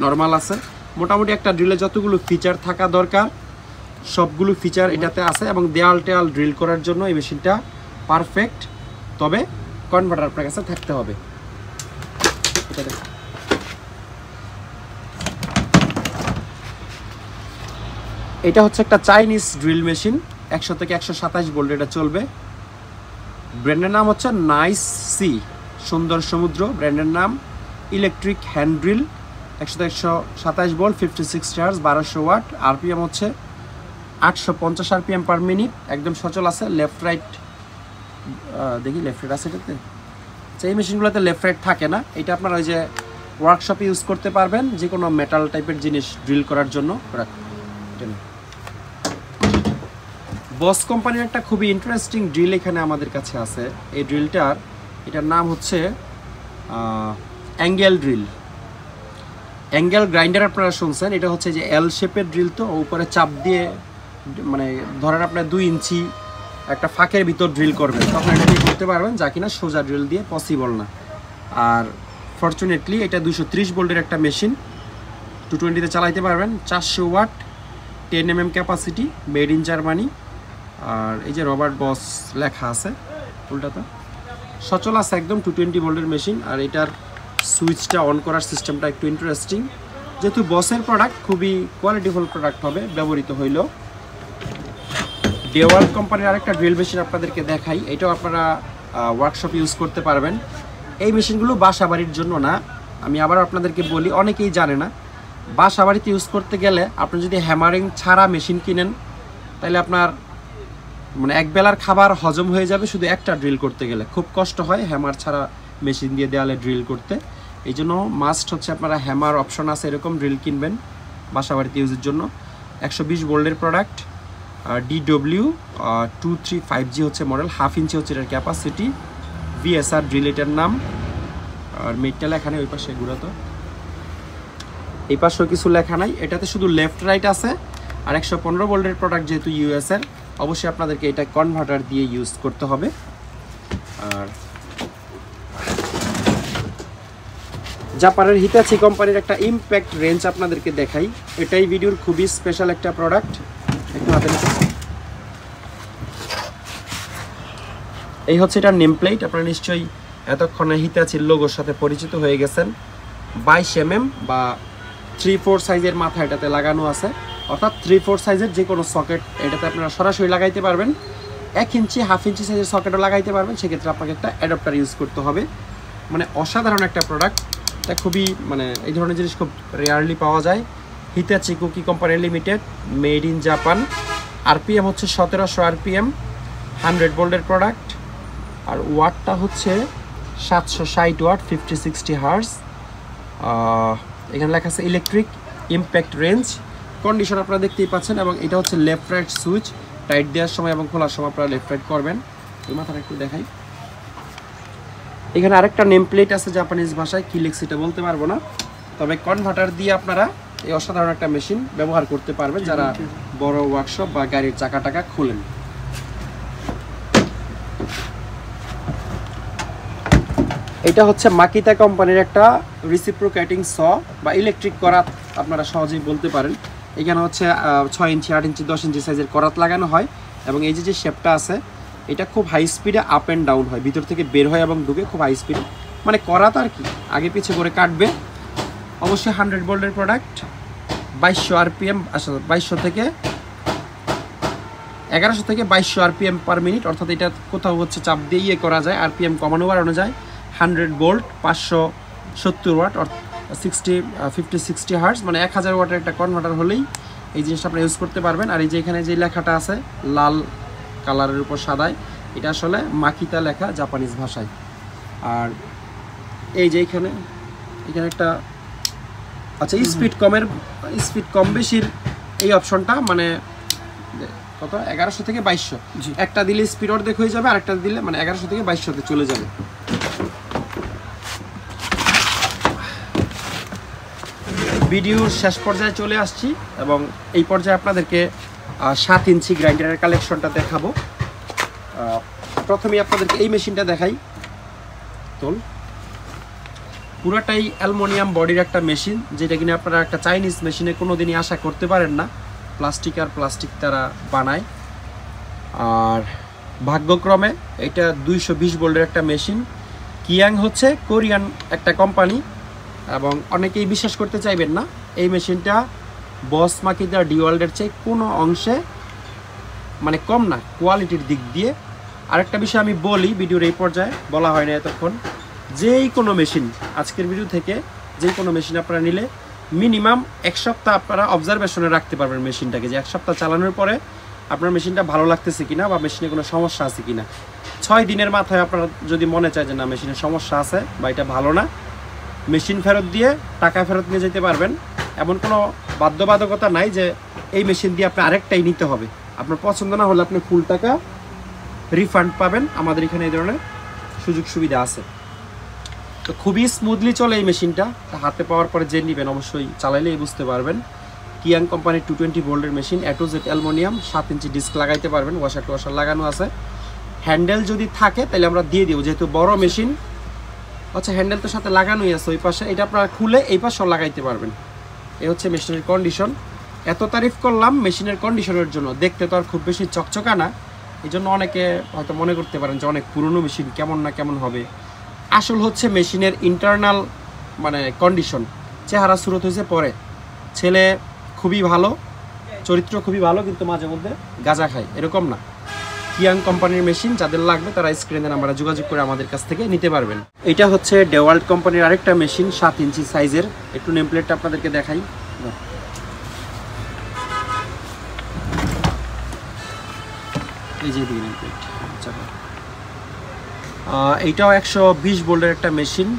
নর্মাল আছে। মোটামুটি একটা ড্রিলে যতগুলো ফিচার থাকা দরকার সবগুলো ফিচার এটাতে আছে। এবং দেয়াল টেয়াল ড্রিল করার জন্য এই মেশিনটা পারফেক্ট। তবে কনভার্টার আপনার কাছে থাকতে হবে। এটা হচ্ছে একটা চাইনিজ ড্রিল মেশিন, 100 থেকে 127 ভোল্ট এটা চলবে। ব্র্যান্ডের নাম হচ্ছে নাইস সি, সুন্দর সমুদ্র ব্র্যান্ডের নাম। ইলেকট্রিক হ্যান্ড ড্রিল, 100 থেকে 127 ভোল্ট, 56 হার্জ, 1200 ওয়াট। আরপিএম হচ্ছে 850 আরপিএম পার মিনিট। একদম সচল আছে। লেফট রাইট দেখি লেফট রাইট আছে এটাতে। আচ্ছা, এই মেশিনগুলোতে লেফট রাইট থাকে না। এটা আপনারা ওই যে ওয়ার্কশপে ইউজ করতে পারবেন, যে কোনো মেটাল টাইপের জিনিস ড্রিল করার জন্য। বস কোম্পানির একটা খুবই ইন্টারেস্টিং ড্রিল এখানে আমাদের কাছে আছে। এই ড্রিলটার এটার নাম হচ্ছে অ্যাঙ্গেল ড্রিল। অ্যাঙ্গেল গ্রাইন্ডার আপনারা শুনছেন। এটা হচ্ছে যে এল শেপের ড্রিল, তো উপরে চাপ দিয়ে মানে ধরেন আপনার 2 ইঞ্চি একটা ফাঁকের ভিতর ড্রিল করবেন, তখন এটা দিয়ে করতে পারবেন, যা কিনা সোজা ড্রিল দিয়ে পসিবল না। আর ফরচুনেটলি এটা 230 ভোল্টের একটা মেশিন, 220-তে চালাইতে পারবেন। 400 watt, 10 mm capacity, made in Germany. আর এই যে রবার্ট বস লেখা আছে উল্টাতে। সচল আছে একদম, 220 ভোল্টের মেশিন। আর এটার সুইচটা অন করার সিস্টেমটা একটু ইন্টারেস্টিং। যেহেতু বসের প্রোডাক্ট, খুবই কোয়ালিটিফুল প্রোডাক্ট হবে ব্যবহৃত হইল। ডেওয়াল কোম্পানির আরেকটা ড্রিল মেশিন আপনাদেরকে দেখাই। এটাও আপনারা ওয়ার্কশপ ইউজ করতে পারবেন। এই মেশিনগুলো বাসা বাড়ির জন্য না, আমি আবার আপনাদেরকে বলি, অনেকেই জানে না। বাসা বাড়িতে ইউজ করতে গেলে আপনি যদি হ্যামারিং ছাড়া মেশিন কিনেন, তাহলে আপনার মানে এক বেলার খাবার হজম হয়ে যাবে শুধু একটা ড্রিল করতে গেলে। খুব কষ্ট হয় হ্যামার ছাড়া মেশিন দিয়ে দেওয়ালে ড্রিল করতে। এই জন্য মাস্ট হচ্ছে আপনারা হ্যামার অপশন আছে এরকম ড্রিল কিনবেন বাসা বাড়িতে ইউজের জন্য। 120 ভোল্টের প্রোডাক্ট। DW 235G হচ্ছে মডেল, 1/2 ইঞ্চি হচ্ছে এটার ক্যাপাসিটি। VSR ড্রিল এটার নাম। আর মেটটা লেখা নেই, ওই পাশে ঘুরাতো, এই পাশেও কিছু লেখা নাই। এটাতে শুধু লেফট রাইট আছে। আর 115 ভোল্টের প্রোডাক্ট, যেহেতু US এর, অবশ্যই আপনাদেরকে এটা কনভার্টার দিয়ে ইউজ করতে হবে। আর জাপানের হিতাচি কোম্পানির একটা ইম্প্যাক্ট রেঞ্জ আপনাদেরকে দেখাই। এটাই ভিডিওর খুবই স্পেশাল একটা প্রোডাক্ট। একটু হাতে নিতে, এই হচ্ছে এটার নেম প্লেট। আপনারা নিশ্চয়ই এতক্ষণে হিতাচির লোগোর সাথে পরিচিত হয়ে গেছেন। 22 mm বা 3/4 সাইজের মাথা এটাতে লাগানো আছে, অর্থাৎ 3/4 সাইজের যে কোনো সকেট এটাতে আপনারা সরাসরি লাগাইতে পারবেন। 1 ইঞ্চি 1/2 ইঞ্চি সাইজের সকেটও লাগাইতে পারবেন। সেক্ষেত্রে আপনাকে একটা অ্যাডাপ্টার ইউজ করতে হবে। মানে অসাধারণ একটা প্রোডাক্ট। এটা খুবই মানে এই ধরনের জিনিস খুব রেয়ারলি পাওয়া যায়। Hitachi Koki company limited, made in Japan. RPM হচ্ছে 1700 আরপিএম, 100 ভোল্টের প্রোডাক্ট। আর ওয়াটটা হচ্ছে 760 ওয়াট, 50-60 হার্জ। এখানে লেখা আছে ইলেকট্রিক ইম্প্যাক্ট রেঞ্জ। কন্ডিশন আপনারা দেখতেই পাচ্ছেন। এবং এটা হচ্ছে লেফট রাইট সুইচ, টাইট দেওয়ার সময় এবং খোলার সময় আপনারা লেফট রাইট করবেন। এই মাথাটা একটু দেখাই। এখানে আরেকটা নেম প্লেট আছে জাপানিজ ভাষায়, কি লেখছে এটা বলতে পারবো না। তবে কনভার্টার দিয়ে আপনারা এই অসাধারণ একটা মেশিন ব্যবহার করতে পারবেন যারা বড় ওয়ার্কশপ বা গাড়ির চাকা টাকা খুলেন। এটা হচ্ছে মাকিতা কোম্পানির একটা রিসিপ্রোকেটিং স বা ইলেকট্রিক করাত আপনারা সহজেই বলতে পারেন। এখানে হচ্ছে 6 ইঞ্চি, 8 ইঞ্চি, 10 ইঞ্চি সাইজের করাত লাগানো হয়। এবং এই যে শেপটা আছে এটা খুব হাই স্পিডে আপ অ্যান্ড ডাউন হয়, ভিতর থেকে বের হয় এবং ঢুকে খুব হাই স্পিডে, মানে করাত আর কি, আগে পিছে করে কাটবে। অবশ্যই 100 ভোল্টের প্রোডাক্ট। 2200 আরপিএম, আসলে 2200 থেকে 1100 থেকে 2200 আরপিএম পার মিনিট, অর্থাৎ এটা কোথাও হচ্ছে চাপ দিয়ে ইয়ে করা যায়, আরপিএম কমানো বাড়ানো যায়। 100 ভোল্ট 570 ওয়াট, 50-60 হার্টজ, মানে 1000 ওয়াটের একটা কনভার্টার হলেই এই জিনিসটা আপনারা ইউজ করতে পারবেন। আর এই যে এখানে যে লেখাটা আছে লাল কালারের উপর সাদায়, এটা আসলে মাকিতা লেখা জাপানিজ ভাষায়। আর এই যে এখানে একটা আচ্ছা স্পিড কম বেশির এই অপশনটা, মানে কত 1100 থেকে 2200, একটা দিলে স্পিড অর্ধেক হয়ে যাবে, আরেকটা দিলে মানে 1100 থেকে 2200 তে চলে যাবে। ভিডিওর শেষ পর্যায়ে চলে আসছি এবং এই পর্যায়ে আপনাদেরকে 7 ইঞ্চি গ্রাইন্ডারের কালেকশনটা দেখাবো। প্রথমেই আপনাদেরকে এই মেশিনটা দেখাই। পুরাটাই অ্যালুমিনিয়াম বডির একটা মেশিন, যেটা কিনা আপনারা একটা চাইনিজ মেশিনে কোনোদিনই আশা করতে পারেন না। প্লাস্টিক তারা বানায়। আর ভাগ্যক্রমে এটা 220 ভোল্টের একটা মেশিন। কিয়াং হচ্ছে কোরিয়ান একটা কোম্পানি এবং অনেকেই বিশ্বাস করতে চাইবেন না, এই মেশিনটা বস মাকিতা ডিওয়াল্ডের চেয়ে কোনো অংশে মানে কম না কোয়ালিটির দিক দিয়ে। আরেকটা বিষয় আমি বলি, ভিডিওর এই পর্যায়ে বলা হয় না এতক্ষণ, যেই কোনো মেশিন আজকের ভিডিও থেকে যেই কোনো মেশিন আপনারা নিলে মিনিমাম 1 সপ্তাহ আপনারা অবজারভেশনে রাখতে পারবেন মেশিনটাকে, যে 1 সপ্তাহ চালানোর পরে আপনার মেশিনটা ভালো লাগতেছে কিনা বা মেশিনে কোনো সমস্যা আছে কিনা। 6 দিনের মাথায় আপনারা যদি মনে চায় যে না মেশিনের সমস্যা আছে বা এটা ভালো না, মেশিন ফেরত দিয়ে টাকা ফেরত নিয়ে যেতে পারবেন। এমন কোনো বাধ্যবাধকতা নাই যে এই মেশিন দিয়ে আপনি আরেকটাই নিতে হবে। আপনার পছন্দ না হলে আপনি ফুল টাকা রিফান্ড পাবেন। আমাদের এখানে এই ধরনের সুযোগ সুবিধা আছে। তো খুবই স্মুথলি চলে এই মেশিনটা, হাতে পাওয়ার পরে যে নেবেন অবশ্যই চালাইলেই বুঝতে পারবেন। কিয়াং কোম্পানির 220 ভোল্টের machine, A to Z aluminium, 7 inch disc লাগাইতে পারবেন, ওয়াশার লাগানো আছে। হ্যান্ডেল যদি থাকে তাহলে আমরা দিয়ে দিব, যেহেতু বড় মেশিন। আচ্ছা, হ্যান্ডেল তো সাথে লাগানোই আছে ওই পাশে, এটা আপনারা খুলে এই পাশেও লাগাইতে পারবেন। এই হচ্ছে মেশিনের কন্ডিশন। এত তারিফ করলাম মেশিনের কন্ডিশনের জন্য, দেখতে তো আর খুব বেশি চকচকা না, এই জন্য অনেকে হয়তো মনে করতে পারেন যে অনেক পুরনো মেশিন, কেমন না কেমন হবে। আসল হচ্ছে মেশিনের ইন্টারনাল মানে কন্ডিশন। চেহারা সুরত হয়েছে পরে, ছেলে খুবই ভালো, চরিত্র খুবই ভালো, কিন্তু মাঝে মধ্যে গাঁজা খায়, এরকম না। কিয়াং কোম্পানির মেশিন যাদের লাগবে তারা স্ক্রিনে নাম্বারে যোগাযোগ করে আমাদের কাছ থেকে নিতে পারবেন। এটা হচ্ছে ডেওয়াল্ড কোম্পানির আরেকটা মেশিন, 7 ইঞ্চি সাইজের। একটু নেম প্লেটটা আপনাদেরকে দেখাই। এই যে নেম প্লেট, এইটাও 120 ভোল্টের একটা মেশিন।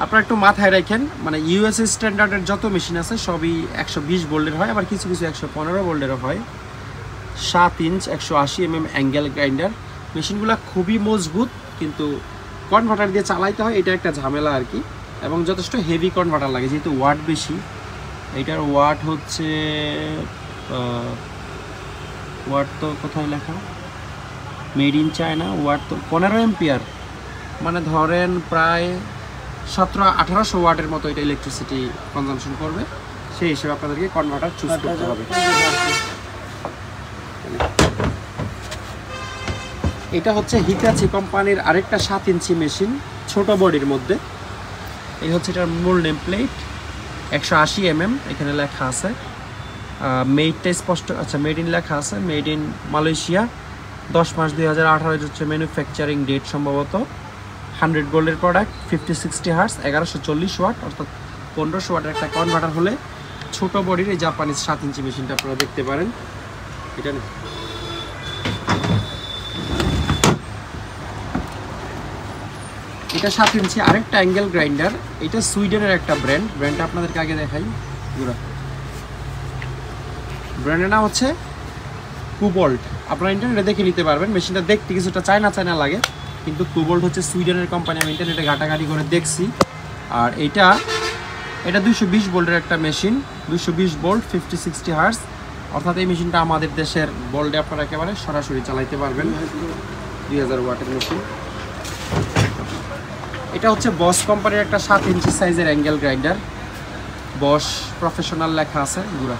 আপনারা একটু মাথায় রাখেন, মানে ইউএসএ স্ট্যান্ডার্ডের যত মেশিন আছে সবই 120 ভোল্টের হয়, আবার কিছু 115 ভোল্টেরও হয়। 7 ইঞ্চ 180 mm অ্যাঙ্গেল গ্রাইন্ডার। মেশিনগুলো খুবই মজবুত, কিন্তু কনভার্টার দিয়ে চালাইতে হয়, এটা একটা ঝামেলা আর কি। এবং যথেষ্ট হেভি কনভার্টার লাগে, যেহেতু ওয়াট বেশি। এইটার ওয়াট হচ্ছে ওয়াট তো কোথায় লেখা, মেড ইন চায়না। ওয়াট তো 15 এম্পিয়ার, মানে ধরেন প্রায় 1700-1800 ওয়াটের মতো এটা ইলেকট্রিসিটি কনজাম্পশন করবে। সেই হিসেবে আপনাদেরকে কনভার্টার চুজ করতে হবে। এটা হচ্ছে হিতাচি কোম্পানির আরেকটা 7 ইঞ্চি মেশিন, ছোট বডির মধ্যে। এই হচ্ছে এটার মূল নেম প্লেট, 180 mm এখানে লেখা আছে। মেডটা স্পষ্ট, আচ্ছা মেড ইন লেখা আছে, মেড ইন মালয়েশিয়া। 10 মাস 2018 হচ্ছে ম্যানুফ্যাকচারিং ডেট সম্ভবত। 100 ভোল্টের প্রোডাক্ট, 50-60 হার্টজ, 1140 ওয়াট, অর্থাৎ 1500 ওয়াটের একটা কনভার্টার হলে ছোট বডির এই জাপানিজ 7 ইঞ্চি মেশিনটা আপনারা দেখতে পারেন। এটা না, এটা 7 ইঞ্চি আরেকটা অ্যাঙ্গেল গ্রাইন্ডার। এটা সুইডেনের একটা ব্র্যান্ডটা আপনাদেরকে আগে দেখাই। ব্র্যান্ডের নাম হচ্ছে কুবোল্ট। আপনারা ইন্টারনেটে দেখে নিতে পারবেন। মেশিনটা দেখতে কিছুটা চায়না লাগে, কিন্তু কুবোল্ট হচ্ছে সুইডেনের কোম্পানি। আমি ইন্টারনেটে ঘাটাঘাটি করে দেখছি। আর এটা 220 ভোল্টের একটা মেশিন, 220 ভোল্ট, 50-60 হার্টজ, অর্থাৎ এই মেশিনটা আমাদের দেশের ভোল্টে আপনারা একেবারে সরাসরি চালাইতে পারবেন। 2000 ওয়াটের মেশিন। এটা হচ্ছে বস কোম্পানির একটা 7 ইঞ্চি সাইজের অ্যাঙ্গেল গ্রাইন্ডার, বস প্রফেশনাল লেখা আছে গুড়া।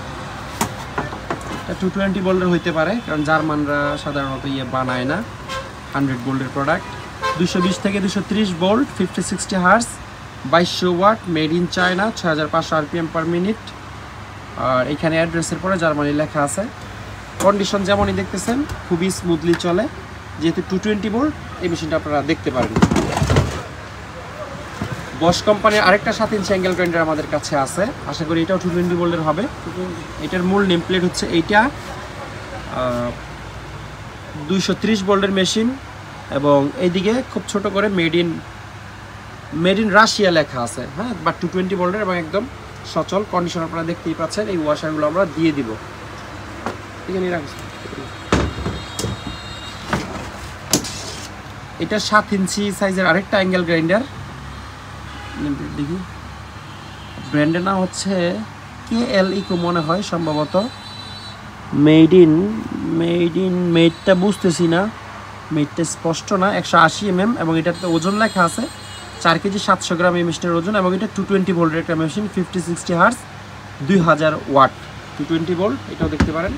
এটা 220 ভোল্টের হইতে পারে, কারণ জার্মানরা সাধারণত বানায় না। 100 ভোল্টের প্রোডাক্ট, 220 থেকে 230 volt, 50-60 hertz, 2200 watt, made in China, 6500 RPM per minute. আর এখানে অ্যাড্রেসের পরে জার্মানি লেখা আছে। কন্ডিশন যেমনই দেখতেছেন খুবই স্মুথলি চলে, যেহেতু 220 ভোল্ট এই মেশিনটা আপনারা দেখতে পারেন। বস কোম্পানির আরেকটা 7 ইঞ্চি অ্যাঙ্গেল গ্রাইন্ডার আমাদের কাছে আছে, আশা করি এটাও 220 ভোল্টের হবে। এটার মূল নেম প্লেট হচ্ছে এইটা 230 ভোল্টের মেশিন, এবং এইদিকে খুব ছোট করে মেড ইন রাশিয়া লেখা আছে, হ্যাঁ, বাট 220 ভোল্টের এবং একদম সচল কন্ডিশন আপনারা দেখতেই পাচ্ছেন। এই ওয়াশারগুলো আমরা দিয়ে দিব এখানে রাখছি। এটা 7 ইঞ্চি সাইজের আরেকটা অ্যাঙ্গেল গ্রাইন্ডার, দেখি ব্র্যান্ডের নাম হচ্ছে KL ইকো মনে হয় সম্ভবত। মেডটা বুঝতেছি না, মেডটা স্পষ্ট না। 180 mm এবং এটাতে ওজন লেখা আছে 4 কেজি 700 গ্রাম এই মেশিনের ওজন, এবং এটা 220 ভোল্টের একটা মেশিন, 50-60 হার্জ, 2000 ওয়াট, 220 ভোল্ট, এটাও দেখতে পারেন।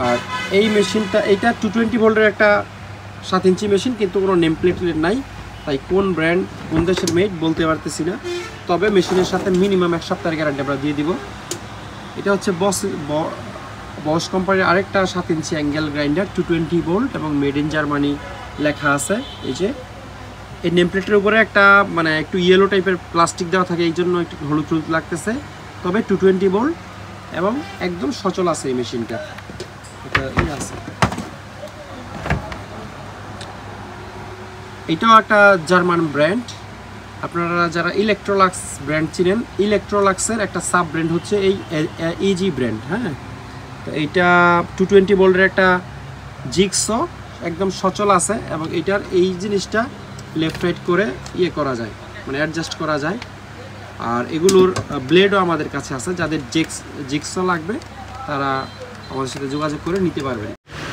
আর এই মেশিনটা এইটা 220 ভোল্টের একটা 7 ইঞ্চি মেশিন, কিন্তু কোনো নেম প্লেট নাই, তাই কোন ব্র্যান্ড কোন দেশের মেড বলতে পারতেছি না। তবে মেশিনের সাথে মিনিমাম 1 সপ্তাহের গ্যারান্টি আমরা দিয়ে দিব। এটা হচ্ছে বস কোম্পানির আরেকটা 7 ইঞ্চি অ্যাঙ্গেল গ্রাইন্ডার, 220 ভোল্ট এবং মেড ইন জার্মানি লেখা আছে। এই যে এই নেম প্লেটের উপরে একটা মানে একটু ইয়েলো টাইপের প্লাস্টিক দেওয়া থাকে, এই জন্য একটু হলুদ হলুদ লাগতেছে, তবে 220 ভোল্ট এবং একদম সচল আছে এই মেশিনটা। আছে এটাও একটা জার্মান ব্র্যান্ড। আপনারা যারা ইলেকট্রোলাক্স ব্র্যান্ড চিনেন, ইলেকট্রোলাক্সের একটা সাব ব্র্যান্ড হচ্ছে এই ইজি ব্র্যান্ড, হ্যাঁ। তো এইটা 220 ভোল্টের একটা জিগসো, একদম সচল আছে, এবং এটার এই জিনিসটা লেফট রাইট করে ইয়ে করা যায়, মানে অ্যাডজাস্ট করা যায়। আর এগুলোর ব্লেডও আমাদের কাছে আছে, যাদের জিগসো লাগবে তারা আমাদের সাথে যোগাযোগ করে নিতে পারবেন।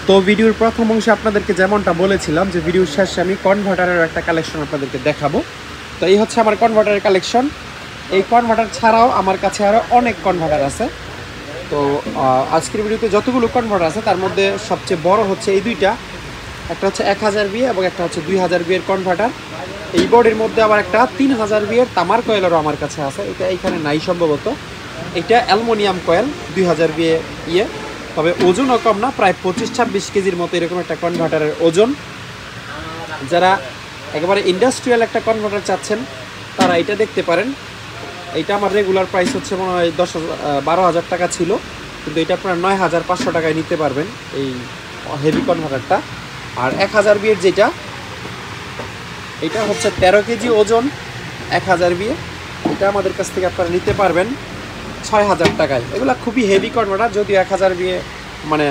তো ভিডিওর প্রথম অংশে আপনাদেরকে যেমনটা বলেছিলাম যে ভিডিওর শেষে আমি কনভার্টারের একটা কালেকশন আপনাদেরকে দেখাবো। তো এই হচ্ছে আমার কনভার্টারের কালেকশন। এই কনভার্টার ছাড়াও আমার কাছে আরও অনেক কনভার্টার আছে। তো আজকের ভিডিওতে যতগুলো কনভার্টার আছে তার মধ্যে সবচেয়ে বড় হচ্ছে এই দুইটা, একটা হচ্ছে 1000 VA এবং একটা হচ্ছে 2000 VA এর কনভার্টার। এই বোর্ডের মধ্যে আবার একটা 3000 VA এর তামার কয়েলেরও আমার কাছে আছে, এটা এইখানে নাই সম্ভবত। এটা অ্যালুমিনিয়াম কয়েল 2000 VA ইয়ে, তবে ওজনও কম না, প্রায় 25-26 কেজির মতো এরকম একটা কনভার্টারের ওজন। যারা একেবারে ইন্ডাস্ট্রিয়াল একটা কনভার্টার চাচ্ছেন তারা এটা দেখতে পারেন। এইটা আমার রেগুলার প্রাইস হচ্ছে মনে হয় 12,000 টাকা ছিল, কিন্তু এটা আপনারা 9,500 টাকায় নিতে পারবেন এই হেভি কনভার্টারটা। আর 1000 VA যেটা, এটা হচ্ছে 13 কেজি ওজন 1000 VA, এটা আমাদের কাছ থেকে আপনারা নিতে পারবেন 6,000 টাকায়। এগুলো খুবই হেভি কনভার্টার, যদিও 1000 VA মানে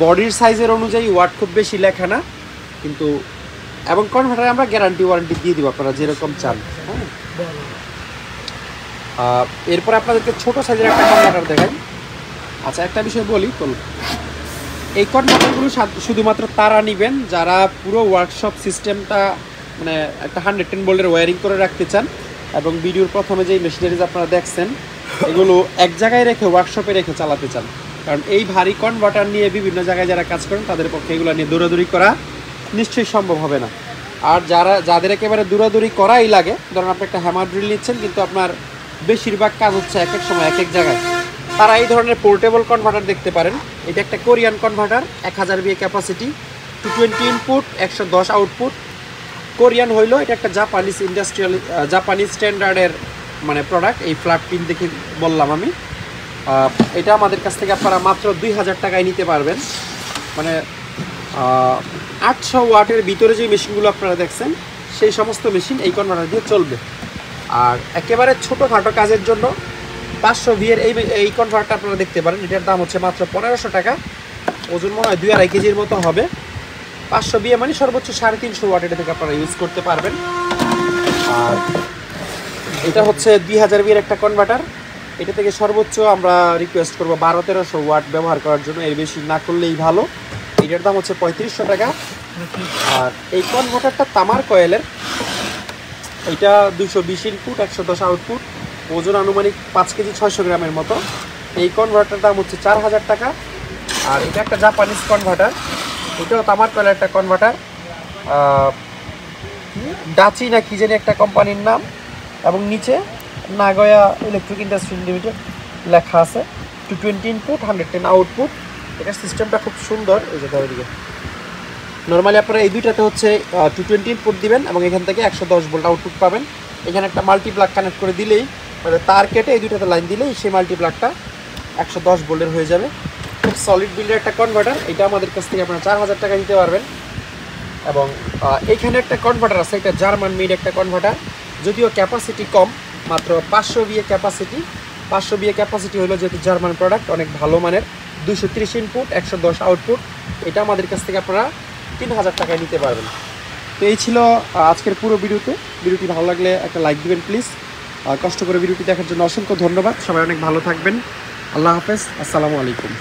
বডির সাইজের অনুযায়ী ওয়াট খুব বেশি লেখা না, কিন্তু এবং কনভার্টারে আমরা গ্যারান্টি ওয়ারেন্টি দিয়ে দিব আপনারা যেরকম চান, হ্যাঁ। এরপর আপনাদেরকে ছোট সাইজের একটা কনভার্টার দেখাই। আচ্ছা, একটা বিষয় বলি, তো এই কনভার্টারগুলো শুধুমাত্র তারা নেবেন যারা পুরো ওয়ার্কশপ সিস্টেমটা মানে একটা 110 ভোল্টের ওয়্যারিং করে রাখতে চান, এবং ভিডিওর প্রথমে যেই মেশিনারিজ আপনারা দেখছেন এগুলো এক জায়গায় রেখে ওয়ার্কশপে রেখে চালাতে চান। কারণ এই ভারী কনভার্টার নিয়ে বিভিন্ন জায়গায় যারা কাজ করেন তাদের পক্ষে এগুলো নিয়ে দৌড়াদৌড়ি করা নিশ্চয়ই সম্ভব হবে না। আর যাদের একেবারে দৌড়াদৌড়ি করাই লাগে, ধরুন আপনি একটা হ্যামার ড্রিল নিচ্ছেন কিন্তু আপনার বেশিরভাগ কাজ হচ্ছে এক এক সময় এক এক জায়গায়, তারা এই ধরনের পোর্টেবল কনভার্টার দেখতে পারেন। এটা একটা Korean converter, 1000 VA capacity, 220 input, 110 output. Korean হইলো, এটা একটা জাপানিজ স্ট্যান্ডার্ডের মানে প্রোডাক্ট। এই ফ্ল্যাট পিন দেখে বললাম আমি। এটা আমাদের কাছ থেকে আপনারা মাত্র 2000 টাকায় নিতে পারবেন। মানে 800 ওয়াটের ভিতরে যে মেশিনগুলো আপনারা দেখছেন সেই সমস্ত মেশিন এই কনভার্টার দিয়ে চলবে। আর একেবারে ছোটোখাটো কাজের জন্য 500 VA এই কনভার্টার আপনারা দেখতে পারেন। এটার দাম হচ্ছে মাত্র 1500 টাকা, ওজন মনে হয় 2-2.5 কেজির মতো হবে। 500 VA মানে সর্বোচ্চ 350 ওয়াট, এটা থেকে আপনারা ইউজ করতে পারবেন। আর এটা হচ্ছে 2000 VA একটা কনভার্টার, এটা থেকে সর্বোচ্চ আমরা রিকোয়েস্ট করবো 1200-1300 ওয়াট ব্যবহার করার জন্য, এর বেশি না করলেই ভালো। এটার দাম হচ্ছে 3500 টাকা। আর এই কনভার্টারটা তামার কয়েলের, এটা 220 ইনপুট, 110 আউটপুট, ওজন আনুমানিক 5 কেজি 600 গ্রামের মতো। এই কনভার্টারটার দাম হচ্ছে 4000 টাকা। আর এটা একটা জাপানিজ কনভার্টার, এটাও তামার কয়েলের একটা কনভার্টার, ডাচি না কি জানি একটা কোম্পানির নাম, এবং নিচে নাগোয়া ইলেকট্রিক ইন্ডাস্ট্রি লিমিটেড লেখা আছে। 220 ইনপুট 110 আউটপুট। এটার সিস্টেমটা খুব সুন্দর। এই যে দিকে নর্মালি আপনারা এই দুইটাতে হচ্ছে 220 ইনপুট দিবেন এবং এখান থেকে 110 ভোল্ট আউটপুট পাবেন। এখানে একটা মাল্টি প্লাগ কানেক্ট করে দিলেই মানে তার কেটে এই দুইটাতে লাইন দিলেই সেই মাল্টি প্লাগটা 110 ভোল্টের হয়ে যাবে। খুব সলিড বিল্ডের একটা কনভার্টার। এটা আমাদের কাছ থেকে আপনারা 4000 টাকা দিতে পারবেন। এবং এইখানে একটা কনভার্টার আছে, এটা জার্মান মেড একটা কনভার্টার, যদিও ক্যাপাসিটি কম, মাত্র 500 বিএ ক্যাপাসিটি। 500 বিএ ক্যাপাসিটি হলো যেহেতু জার্মান প্রোডাক্ট, অনেক ভালো মানের। 230 ইনপুট 110 আউটপুট। এটা আমাদের কাছ থেকে আপনারা 3000 টাকায় নিতে পারবেন। তো এই ছিল আজকের পুরো ভিডিওতে। ভিডিওটি ভালো লাগলে একটা লাইক দিবেন প্লিজ। কষ্ট করে ভিডিওটি দেখার জন্য অসংখ্য ধন্যবাদ। সবাই অনেক ভালো থাকবেন। আল্লাহ হাফেজ। আসসালামু আলাইকুম।